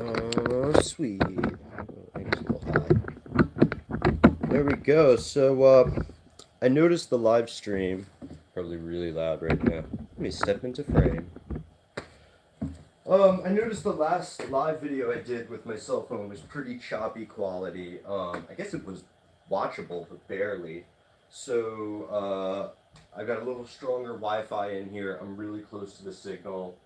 Oh, sweet. Angel's a little high. There we go. So, I noticed the live stream. Probably really loud right now. Let me step into frame. I noticed the last live video I did with my cell phone was pretty choppy quality. I guess it was watchable, but barely. So, I got a little stronger Wi-Fi in here. I'm really close to the signal.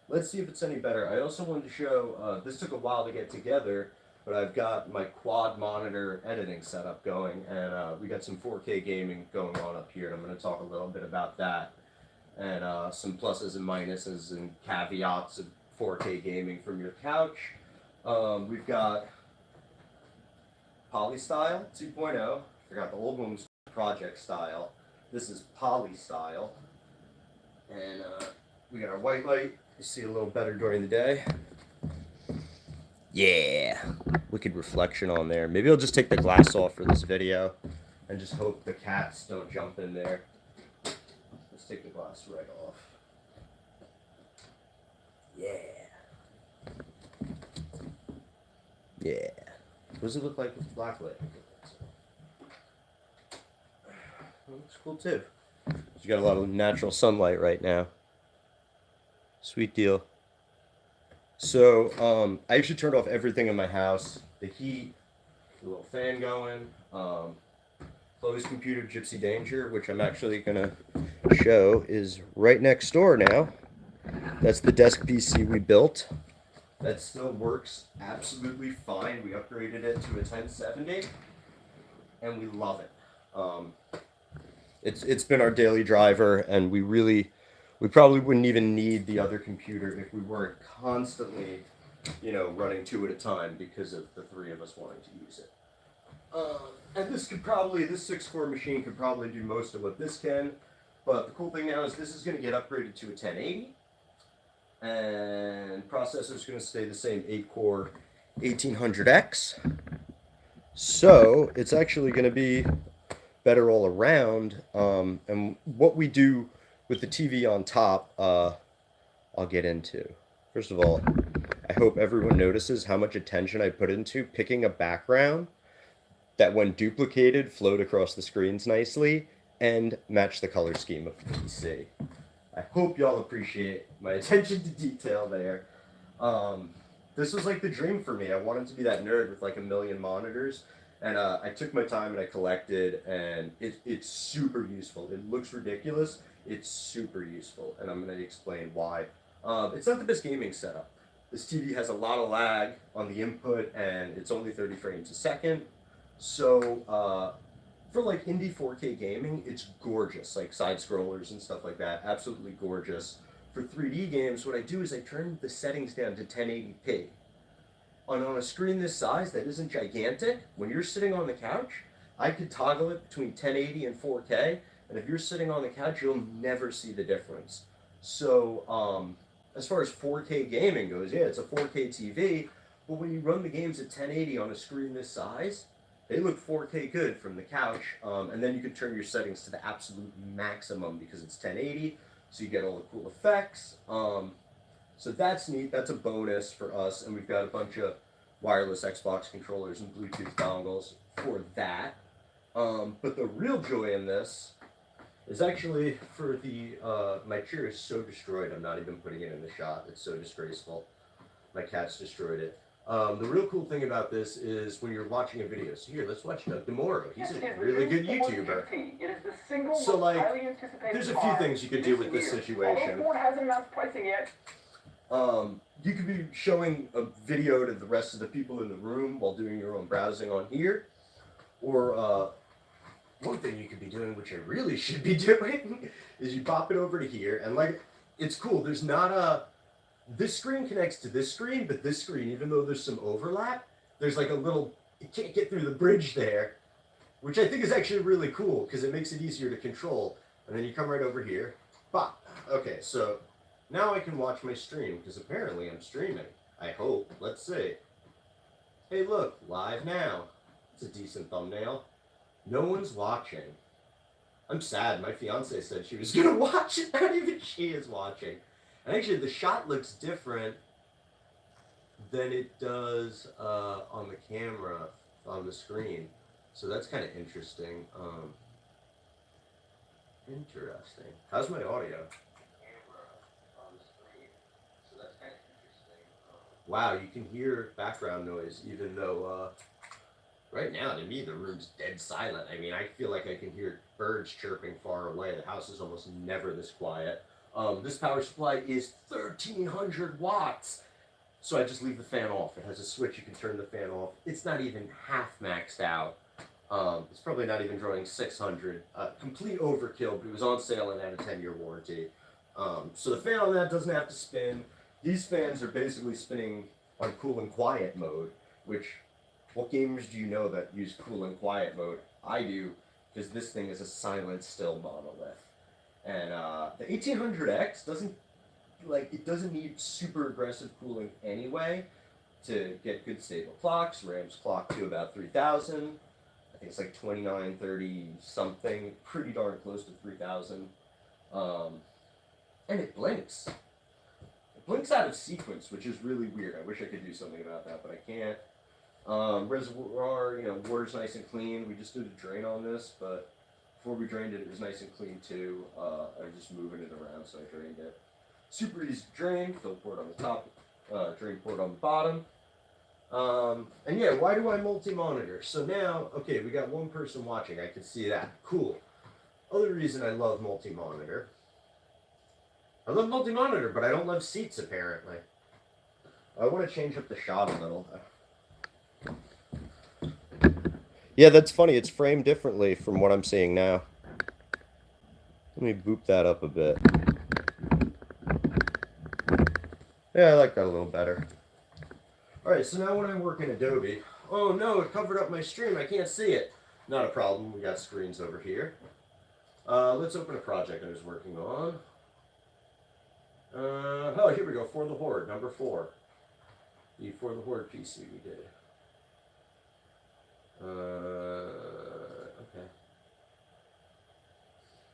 Let's see if it's any better. I also wanted to show, this took a while to get together, but I've got my quad monitor editing setup going, and we got some 4K gaming going on up here, and I'm going to talk a little bit about that, and some pluses and minuses and caveats of 4K gaming from your couch. We've got Polystyle 2.0. Forgot the old one was Project Style. This is Polystyle. And we got our white light. You see a little better during the day. Yeah, wicked reflection on there. Maybe I'll just take the glass off for this video and just hope the cats don't jump in there. Let's take the glass right off. Yeah. Yeah. What does it look like with black light? It looks cool too. You got a lot of natural sunlight right now. Sweet deal. So, I actually turned off everything in my house. The heat, the little fan going, Chloe's computer, Gypsy Danger, which I'm actually gonna show, is right next door now. That's the desk PC we built. That still works absolutely fine. We upgraded it to a 1070, and we love it. It's been our daily driver, and we probably wouldn't even need the other computer if we weren't constantly, running two at a time because of the three of us wanting to use it. And this 6-core machine could probably do most of what this can, but the cool thing now is this is going to get upgraded to a 1080, and processor's going to stay the same 8-core 1800X. So it's actually going to be better all around. And what we do with the TV on top, I'll get into. First of all, I hope everyone notices how much attention I put into picking a background that, when duplicated, flowed across the screens nicely and match the color scheme of the PC. I hope y'all appreciate my attention to detail there. This was like the dream for me. I wanted to be that nerd with like a million monitors. And I took my time and I collected, and it's super useful. It looks ridiculous. It's super useful, and I'm going to explain why. It's not the best gaming setup. This TV has a lot of lag on the input, and it's only 30 frames a second. So for like indie 4K gaming, it's gorgeous, like side scrollers and stuff like that. Absolutely gorgeous. For 3D games, what I do is I turn the settings down to 1080p. On a screen this size that isn't gigantic, when you're sitting on the couch, I could toggle it between 1080 and 4K, and if you're sitting on the couch, you'll never see the difference. So, as far as 4K gaming goes, yeah, it's a 4K TV, but when you run the games at 1080 on a screen this size, they look 4K good from the couch, and then you can turn your settings to the absolute maximum because it's 1080, so you get all the cool effects. So that's neat. That's a bonus for us, and we've got a bunch of wireless Xbox controllers and Bluetooth dongles for that. But the real joy in this is actually for the, my chair is so destroyed, I'm not even putting it in the shot. It's so disgraceful. My cat's destroyed it. The real cool thing about this is when you're watching a video. So here, let's watch Doug DeMoro. He's a really good YouTuber. So like, there's a few things you could do with this situation. Ford hasn't announced pricing yet. You could be showing a video to the rest of the people in the room while doing your own browsing on here. Or one thing you could be doing, which I really should be doing, is you pop it over to here, and like, it's cool. There's not a... This screen connects to this screen, but this screen, even though there's some overlap, there's like a little... It can't get through the bridge there, which I think is actually really cool, because it makes it easier to control. And then you come right over here. Bop. Okay, so... Now I can watch my stream, because apparently I'm streaming. I hope. Let's see. Hey look, live now. It's a decent thumbnail. No one's watching. I'm sad. My fiance said she was going to watch it. Not even she is watching. And actually, the shot looks different than it does on the camera on the screen. So that's kind of interesting. Interesting. How's my audio? Camera on the screen. So that's kind of interesting. Wow, you can hear background noise even though right now to me the room's dead silent. I mean, I feel like I can hear birds chirping far away. The house is almost never this quiet. This power supply is 1,300 watts. So I just leave the fan off. It has a switch, you can turn the fan off. It's not even half maxed out. It's probably not even drawing 600. Complete overkill, but it was on sale and had a 10-year warranty. So the fan on that doesn't have to spin. These fans are basically spinning on cool and quiet mode, which, what gamers do you know that use cool and quiet mode? I do, because this thing is a silent still monolith. And the 1800X doesn't need super aggressive cooling anyway to get good stable clocks. RAM's clocked to about 3,000. I think it's like 2930 something, pretty darn close to 3,000. And it blinks. It blinks out of sequence, which is really weird. I wish I could do something about that, but I can't. Reservoir, water's nice and clean. We just did a drain on this, but before we drained it, it was nice and clean too. I was just moving it around, so I drained it. Super easy to drain, fill port on the top, drain port on the bottom. And yeah, why do I multi-monitor? So now, okay, we got one person watching. I can see that. Cool. Other reason I love multi-monitor. I love multi-monitor, but I don't love seats, apparently. I want to change up the shot a little. Yeah, that's funny. It's framed differently from what I'm seeing now. Let me boop that up a bit. Yeah, I like that a little better. Alright, so now when I work in Adobe, oh no, it covered up my stream, I can't see it. Not a problem, we got screens over here. Let's open a project I was working on. Oh, here we go, For the Horde, number 4. The For the Horde PC we did. Okay.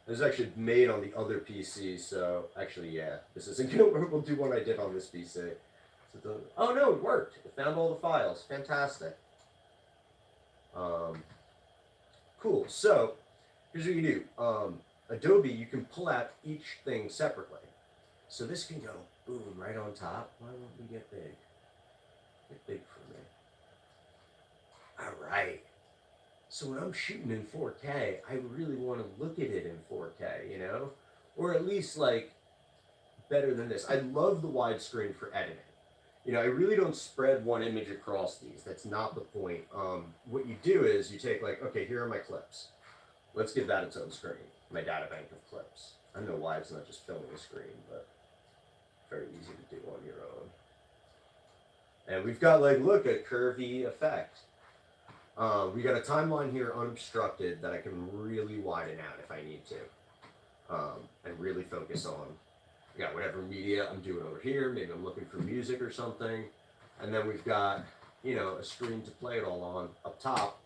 It was actually made on the other PC, so actually, yeah, this isn't gonna work. We'll do one I did on this PC. So oh no, it worked. It found all the files. Fantastic. Cool. So here's what you do. Adobe, you can pull out each thing separately. So this can go boom right on top. Why won't we get big? Get big for me. All right. So when I'm shooting in 4K, I really want to look at it in 4K, or at least like better than this. I love the widescreen for editing. I really don't spread one image across these. That's not the point. What you do is you take okay, here are my clips. Let's give that its own screen. My data bank of clips. I don't know why it's not just filling a screen, but very easy to do on your own. And we've got look, a curvy effect. We got a timeline here unobstructed that I can really widen out if I need to, and really focus on. We got whatever media I'm doing over here. Maybe I'm looking for music or something, and then we've got a screen to play it all on up top,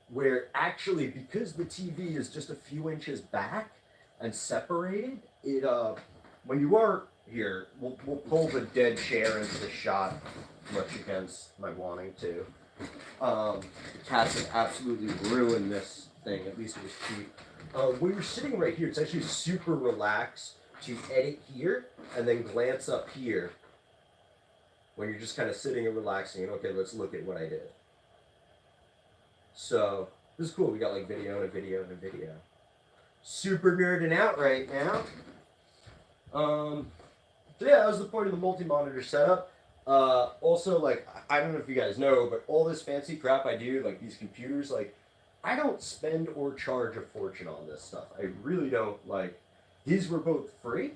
where actually because the TV is just a few inches back and separated, it when you are here, we'll pull the dead chair into the shot, much against my wanting to. The cats have absolutely ruined this thing, at least it was cute. When you're sitting right here, it's actually super relaxed to edit here and then glance up here when you're just kind of sitting and relaxing and okay, let's look at what I did. So this is cool. We got video and a video and a video. Super nerding out right now. So yeah, that was the point of the multi-monitor setup. Also, I don't know if you guys know, but all this fancy crap I do, these computers, I don't spend or charge a fortune on this stuff. I really don't. These were both free.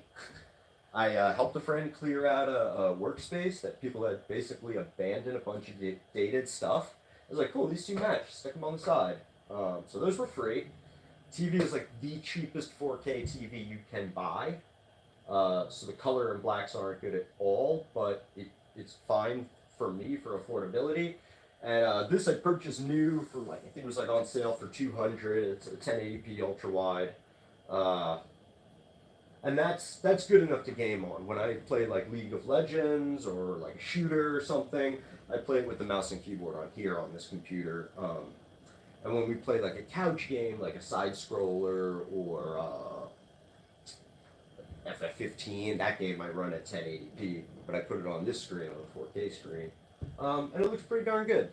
I helped a friend clear out a workspace that people had basically abandoned a bunch of dated stuff. I was like, cool, these two match. Stick them on the side. So those were free. TV is the cheapest 4K TV you can buy. So the color and blacks aren't good at all, but it's fine for me for affordability. And this I purchased new for I think it was on sale for $200. It's a 1080p ultra wide. And that's good enough to game on. When I play like League of Legends or like a shooter or something, I play it with the mouse and keyboard on here on this computer. And when we play like a couch game, like a side scroller or FF15, that game I run at 1080p, but I put it on this screen, on the 4K screen, and it looks pretty darn good.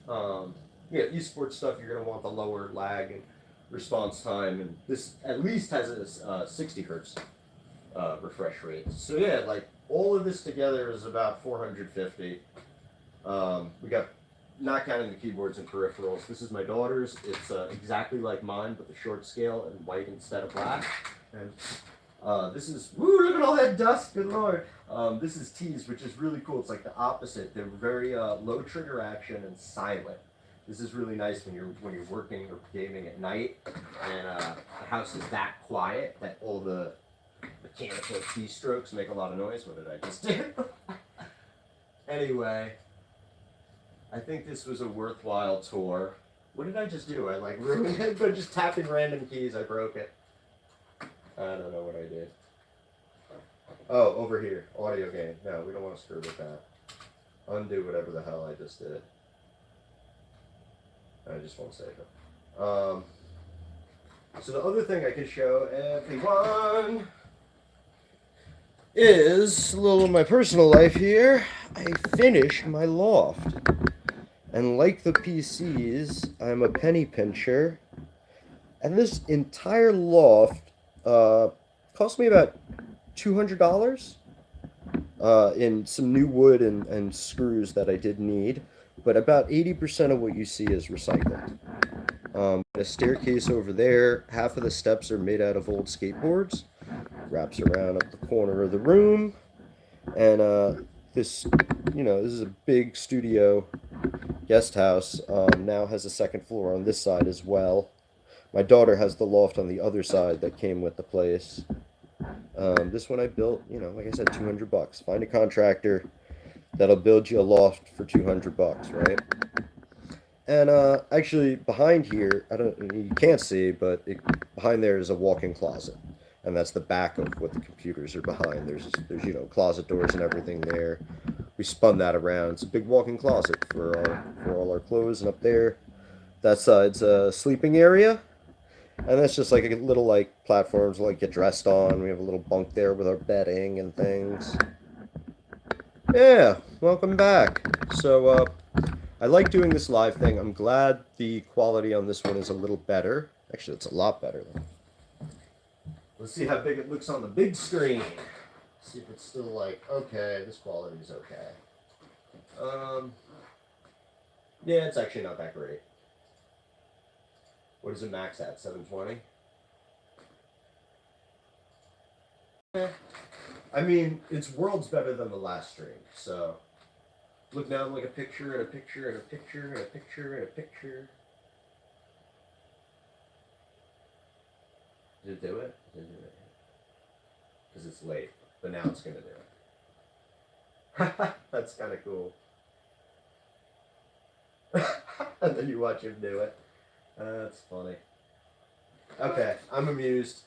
Yeah, esports stuff, you're gonna want the lower lag and response time, and this at least has a 60 hertz refresh rate. So yeah, like all of this together is about 450. We got, not counting the keyboards and peripherals. This is my daughter's. It's exactly like mine, but the short scale and white instead of black. And this is, woo, look at all that dust, good lord. This is T's, which is really cool. It's like the opposite. They're very low trigger action and silent. This is really nice when you're working or gaming at night, and the house is that quiet that all the mechanical keystrokes make a lot of noise. What did I just do? Anyway, I think this was a worthwhile tour. What did I just do? I like ruined it, but just tapping random keys, I broke it. I don't know what I did. Oh, over here, audio gain. No, we don't want to screw with that. Undo whatever the hell I just did. I just won't save it. So the other thing I could show everyone is a little of my personal life here. I finished my loft. And like the PCs, I'm a penny pincher. And this entire loft cost me about $200 in some new wood and screws that I did need. But about 80% of what you see is recycled. A staircase over there, half of the steps are made out of old skateboards. Wraps around up the corner of the room. And this is a big studio guest house. Now has a second floor on this side as well. My daughter has the loft on the other side that came with the place. This one I built, like I said, $200. Find a contractor that'll build you a loft for $200, right? And actually, behind here, you can't see, but behind there is a walk-in closet, and that's the back of what the computers are behind. There's closet doors and everything there. We spun that around. It's a big walk-in closet for all our clothes, and up there, that side's a sleeping area, and that's just like a little platforms to get dressed on. We have a little bunk there with our bedding and things. Yeah, welcome back. So, I like doing this live thing. I'm glad the quality on this one is a little better. Actually, it's a lot better. Let's see how big it looks on the big screen. See if it's still okay, this quality is okay. Yeah, it's actually not that great. What is it max at, 720? I mean, it's worlds better than the last stream, so look down like a picture and a picture and a picture and a picture and a picture. Did it do it? Did it do it? Because it's late, but now it's going to do it. That's kind of cool. And then you watch him do it. That's funny. Okay, I'm amused.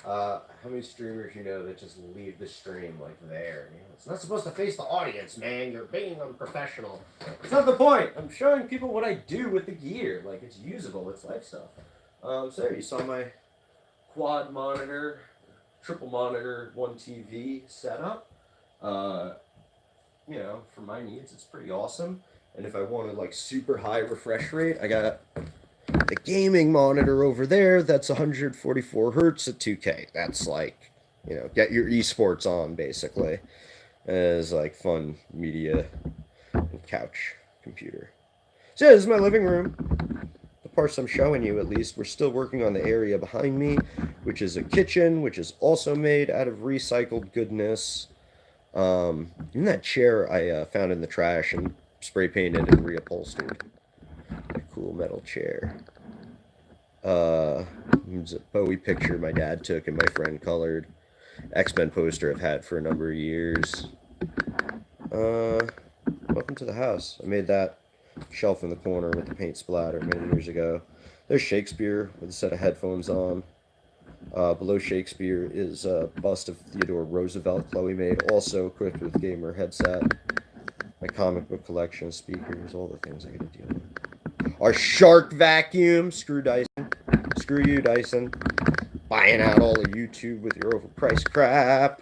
How many streamers that just leave the stream there? It's not supposed to face the audience, man. You're being unprofessional. It's not the point. I'm showing people what I do with the gear. It's usable. It's life stuff. So there you saw my quad monitor, triple monitor, 1 TV setup. For my needs, it's pretty awesome. And if I wanted super high refresh rate, I got the gaming monitor over there. That's 144 hertz at 2K. That's get your esports on basically. As fun media and couch computer. So yeah, this is my living room. The parts I'm showing you, at least. We're still working on the area behind me, which is a kitchen, which is also made out of recycled goodness. In that chair I found in the trash and spray painted and reupholstered. A cool metal chair. It's a Bowie picture my dad took and my friend colored. X-Men poster I've had for a number of years. Welcome to the house. I made that shelf in the corner with the paint splatter many years ago. There's Shakespeare with a set of headphones on. Below Shakespeare is a bust of Theodore Roosevelt Chloe made, also equipped with gamer headset. My comic book collection, speakers, all the things I gotta deal with. Our shark vacuum, screw Dyson. Screw you, Dyson. Buying out all of YouTube with your overpriced crap.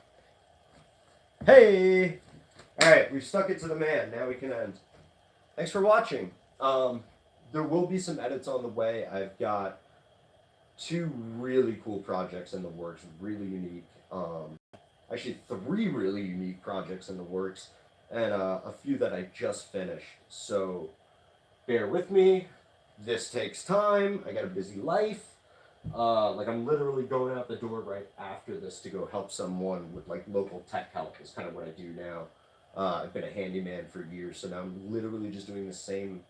Hey! Alright, we've stuck it to the man. Now we can end. Thanks for watching. There will be some edits on the way. I've got 2 really cool projects in the works, really unique. Actually, 3 really unique projects in the works, and a few that I just finished. So bear with me. This takes time. I got a busy life. Like I'm literally going out the door right after this to go help someone with like local tech help is kind of what I do now. I've been a handyman for years, so now I'm literally just doing the same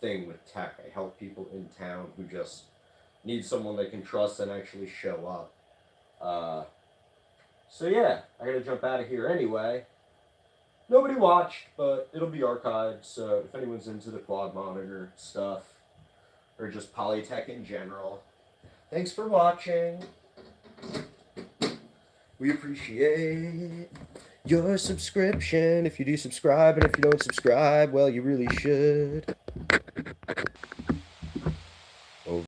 thing with tech. I help people in town who just need someone they can trust and actually show up. So yeah, I gotta jump out of here anyway. Nobody watched, but it'll be archived, so if anyone's into the quad monitor stuff, or just Pollytech in general, thanks for watching. We appreciate your subscription. If you do subscribe, and if you don't subscribe, well, you really should.